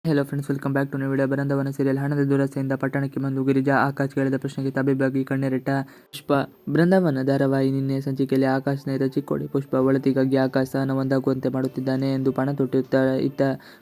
Hello friends, welcome back to new video. Brindavan serial ಹಣದ ದುರಾಸೆಯಿಂದ ಪಟ್ಟಣಕ್ಕೆ ಬಂದು ಗಿರಿಜಾ ಆಕಾಶ್ ಕೇಳಿದ ಪ್ರಶ್ನೆಗೆ ತಬ್ಬಿಬ್ಬಾಗಿ ಕಣ್ಣೀರಿಟ್ಟ ಪುಷ್ಪ. ಬೃಂದಾವನ ಧಾರಾವಾಹಿ ನಿನ್ನೆ ಸಂಚಿಕೆಯಲ್ಲಿ ಆಕಾಶ್ ಸ್ನೇಹಿತ ಚಿಕ್ಕೋಡಿ ಪುಷ್ಪ ಒಳತಿಗಾಗಿ ಆಕಾಶ್ ಸಹನ ಒಂದಾಗುವಂತೆ ಮಾಡುತ್ತಿದ್ದಾನೆ ಎಂದು ಪಣ ತೊಟ್ಟಿರುತ್ತಾರೆ. ಇತ್ತ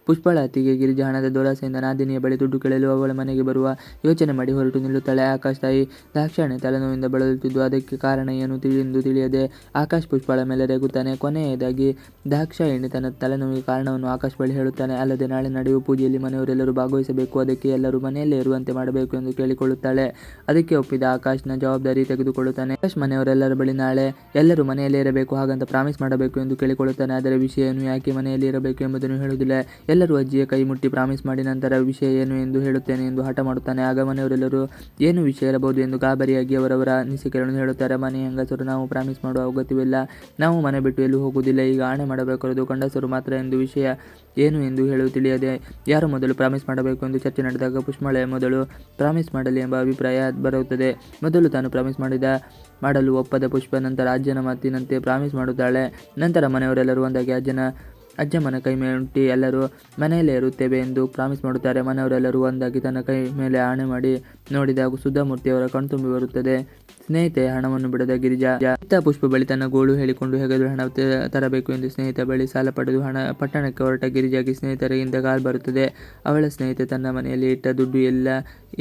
ಪುಷ್ಪಳ ಅತ್ತಿಗೆ ಗಿರಿಜಾ ಹಣದ ದುರಾಸೆಯಿಂದ ನಾದಿನಿಯ ಬಳಿ ದುಡ್ಡು ಕೇಳಲು ಅವಳ ಮನೆಗೆ ಬರುವ ಯೋಚನೆ ಮಾಡಿ ಹೊರಟು ನಿಲ್ಲುತ್ತಾಳೆ. ಆಕಾಶ್ ತಾಯಿ ದಾಕ್ಷಾಯಣಿ ತಲೆನೋವಿಂದ ಬಳಲುತ್ತಿದ್ದು ಅದಕ್ಕೆ ಕಾರಣ ಏನು ಎಂದು ತಿಳಿಯದೆ ಆಕಾಶ್ ಪುಷ್ಪಳ ಮೇಲೆ ರೇಗುತ್ತಾನೆ. ಕೊನೆಯದಾಗಿ ದಾಕ್ಷಾಯಣಿ ತನ್ನ ತಲೆನೋವಿಗೆ ಕಾರಣವನ್ನು ಆಕಾಶ್ ಬಳಿ ಹೇಳುತ್ತಾನೆ. ಅಲ್ಲದೆ ನಾಳೆ ನಡೆಯುವ ಪೂಜೆಯಲ್ಲಿ ಮನೆಯವರೆಲ್ಲರೂ ಭಾಗವಹಿಸಬೇಕು, ಅದಕ್ಕೆ ಎಲ್ಲರೂ ಮನೆಯಲ್ಲೇ ಇರುವಂತೆ ಮಾಡಬೇಕು ಎಂದು ಕೇಳಿಕೊಳ್ಳುತ್ತಾಳೆ. ಅದಕ್ಕೆ ಒಪ್ಪಿದ ಆಕಾಶ್ನ ಜವಾಬ್ದಾರಿ ತೆಗೆದುಕೊಳ್ಳುತ್ತಾನೆ. ಆಕಾಶ್ ಮನೆಯವರೆಲ್ಲರ ಬಳಿ ನಾಳೆ ಎಲ್ಲರೂ ಮನೆಯಲ್ಲೇ ಇರಬೇಕು, ಹಾಗಂತ ಪ್ರಾಮಿಸ್ ಮಾಡಬೇಕು ಎಂದು ಕೇಳಿಕೊಳ್ಳುತ್ತಾನೆ. ಅದರ ವಿಷಯ ಏನು, ಯಾಕೆ ಮನೆಯಲ್ಲಿ ಇರಬೇಕು ಎಂಬುದನ್ನು ಹೇಳುವುದಿಲ್ಲ. ಎಲ್ಲರೂ ಅಜ್ಜಿಯ ಕೈ ಮುಟ್ಟಿ ಪ್ರಾಮಿಸ್ ಮಾಡಿ ನಂತರ ವಿಷಯ ಏನು ಎಂದು ಹೇಳುತ್ತೇನೆ ಎಂದು ಹಠ ಮಾಡುತ್ತಾನೆ. ಆಗ ಮನೆಯವರೆಲ್ಲರೂ ಏನು ವಿಷಯ ಇರಬಹುದು ಎಂದು ಗಾಬರಿಯಾಗಿ ಅವರವರ ಅನಿಸಿಕೆಗಳನ್ನು ಹೇಳುತ್ತಾರೆ. ಮನೆ ಹೆಂಗಸರು, ನಾವು ಪ್ರಾಮಿಸ್ ಮಾಡುವ ಅಗತ್ಯವಿಲ್ಲ, ನಾವು ಮನೆ ಬಿಟ್ಟು ಎಲ್ಲೂ ಹೋಗುವುದಿಲ್ಲ, ಈಗ ಆಣೆ ಮಾಡಬೇಕಾಗಿರೋದು ಗಂಡಸರು ಮಾತ್ರ ಎಂದು ವಿಷಯ ಏನು ಎಂದು ಹೇಳುವ ತಿಳಿಯದೆ ಯಾರು ಮೊದಲು ಪ್ರಾಮಿಸ್ ಮಾಡಬೇಕು ಎಂದು ಚರ್ಚೆ ನಡೆದಾಗ ಪುಷ್ಪಳೆ ಮೊದಲು ಪ್ರಾಮಿಸ್ ಮಾಡಲಿ ಎಂಬ ಅಭಿಪ್ರಾಯ ಬರುತ್ತದೆ. ಮೊದಲು ತಾನು ಪ್ರಾಮಿಸ್ ಮಾಡಲು ಒಪ್ಪದ ಪುಷ್ಪ ನಂತರ ಅಜ್ಜನ ಮಾತಿನಂತೆ ಪ್ರಾಮಿಸ್ ಮಾಡುತ್ತಾಳೆ. ನಂತರ ಮನೆಯವರೆಲ್ಲರೂ ಒಂದಾಗಿ ಅಜ್ಜಮ್ಮನ ಕೈ ಮುಟ್ಟಿ ಎಲ್ಲರೂ ಮನೆಯಲ್ಲೇ ಇರುತ್ತೇವೆ ಎಂದು ಪ್ರಾಮಿಸ್ ಮಾಡುತ್ತಾರೆ. ಮನೆಯವರೆಲ್ಲರೂ ಒಂದಾಗಿ ತನ್ನ ಕೈ ಮೇಲೆ ಆಣೆ ಮಾಡಿ ನೋಡಿದಾಗ ಸುಧಾಮೂರ್ತಿಯವರ ಕಣ್ತುಂಬಿ ಬರುತ್ತದೆ. ಸ್ನೇಹಿತೆ ಹಣವನ್ನು ಬಿಡದ ಗಿರಿಜಾ ಇತ್ತ ಪುಷ್ಪ ಬಳಿ ತನ್ನ ಗೋಳು ಹೇಳಿಕೊಂಡು ಹೇಗಾದರೂ ಹಣ ತರಬೇಕು ಎಂದು ಸ್ನೇಹಿತ ಬಳಿ ಸಾಲ ಪಡೆದು ಪಟ್ಟಣಕ್ಕೆ ಹೊರಟ ಗಿರಿಜಾಗೆ ಸ್ನೇಹಿತರಿಂದ ಕಾಲ್ ಬರುತ್ತದೆ. ಅವಳ ಸ್ನೇಹಿತೆ ತನ್ನ ಮನೆಯಲ್ಲಿ ಇಟ್ಟ ದುಡ್ಡು ಎಲ್ಲ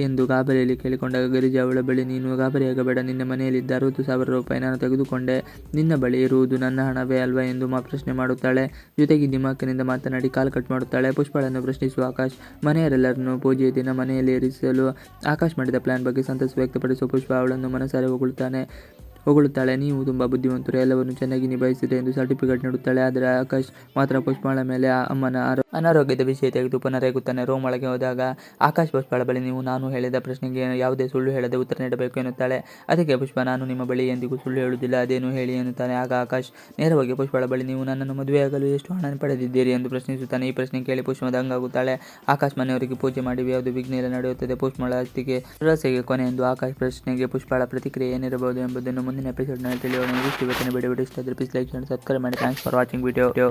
ಎಂದು ಗಾಬರಿಯಲ್ಲಿ ಕೇಳಿಕೊಂಡಾಗ ಗಿರಿಜಾ ಅವಳ ಬಳಿ, ನೀನು ಗಾಬರಿಯಾಗಬೇಡ, ನಿನ್ನ ಮನೆಯಲ್ಲಿದ್ದ 60,000 ರೂಪಾಯಿ ನಾನು ತೆಗೆದುಕೊಂಡೆ, ನಿನ್ನ ಬಳಿ ಇರುವುದು ನನ್ನ ಹಣವೇ ಅಲ್ವಾ ಎಂದು ಪ್ರಶ್ನೆ ಮಾಡುತ್ತಾಳೆ. ಜೊತೆಗೆ ದಿಮಾಕಿನಿಂದ ಮಾತನಾಡಿ ಕಾಲ್ ಕಟ್ ಮಾಡುತ್ತಾಳೆ. ಪುಷ್ಪಳನ್ನು ಪ್ರಶ್ನಿಸುವ ಆಕಾಶ್ ಮನೆಯವರೆಲ್ಲರನ್ನು ಪೂಜೆಯ ದಿನ ಮನೆಯಲ್ಲಿ ಇರಿಸಲು ಆಕಾಶ್ ಮಾಡಿದ ಪ್ಲಾನ್ ಬಗ್ಗೆ ಸಂತಸ ವ್ಯಕ್ತಪಡಿಸುವ ಪುಷ್ಪ ಅವಳನ್ನು ಮನಸಾರೆ ಹೊಗಳುತ್ತಾಳೆ. ನೀವು ತುಂಬಾ ಬುದ್ಧಿವಂತರು, ಎಲ್ಲವನ್ನು ಚೆನ್ನಾಗಿ ನಿಭಾಯಿಸಿದೆ ಎಂದು ಸರ್ಟಿಫಿಕೇಟ್ ನೀಡುತ್ತಾಳೆ. ಆದರೆ ಆಕಾಶ್ ಮಾತ್ರ ಪುಷ್ಪಳ ಮೇಲೆ ಅಮ್ಮನ ಅನಾರೋಗ್ಯದ ವಿಷಯ ತೆಗೆದು ಪುನರೇಗುತ್ತಾನೆ. ರೂಮ್ ಒಳಗೆ ಹೋದಾಗ ಆಕಾಶ್ ಪುಷ್ಪಳ ಬಳಿ, ನೀವು ನಾನು ಹೇಳಿದ ಪ್ರಶ್ನೆಗೆ ಯಾವುದೇ ಸುಳ್ಳು ಹೇಳದೆ ಉತ್ತರ ನೀಡಬೇಕು ಎನ್ನುತ್ತಾಳೆ. ಅದಕ್ಕೆ ಪುಷ್ಪ, ನಾನು ನಿಮ್ಮ ಬಳಿ ಎಂದಿಗೂ ಸುಳ್ಳು ಹೇಳುವುದಿಲ್ಲ, ಅದೇನು ಹೇಳಿ ಎನ್ನುತ್ತಾನೆ. ಆಗ ಆಕಾಶ್ ನೇರವಾಗಿ ಪುಷ್ಪಳ ಬಳಿ, ನೀವು ನನ್ನನ್ನು ಮದುವೆಯಾಗಲು ಎಷ್ಟು ಹಣ ಪಡೆದಿದ್ದೀರಿ ಎಂದು ಪ್ರಶ್ನಿಸುತ್ತಾನೆ. ಈ ಪ್ರಶ್ನೆ ಕೇಳಿ ಪುಷ್ಪ ದಂಗಾಗುತ್ತಾಳೆ. ಆಕಾಶ್ ಮನೆಯವರಿಗೆ ಪೂಜೆ ಮಾಡಿ ಯಾವುದೇ ವಿಘ್ನ ಇಲ್ಲ ನಡೆಯುತ್ತದೆ. ಪುಷ್ಪಳ ಅತ್ತಿಗೆ ದುರಾಸೆಗೆ ಕೊನೆ ಎಂದು ಆಕಾಶ್ ಪ್ರಶ್ನೆಗೆ ಪುಷ್ಪಳ ಪ್ರತಿಕ್ರಿಯೆ ಏನಿರಬಹುದು ಎಂಬುದನ್ನು ಮುಂದಿನ ಎಪಿಸೋಡ್ನಲ್ಲಿ ತಿಳಿಯೋಣ. ಇಷ್ಟು ಇವತ್ತಿನ ವಿಡಿಯೋ ಇಷ್ಟ ಆದರೆ ಪ್ಲೀಸ್ ಲೈಕ್ ಮಾಡಿ, ಸಬ್ಸ್ಕ್ರೈಬ್ ಮಾಡಿ. Thanks for watching video.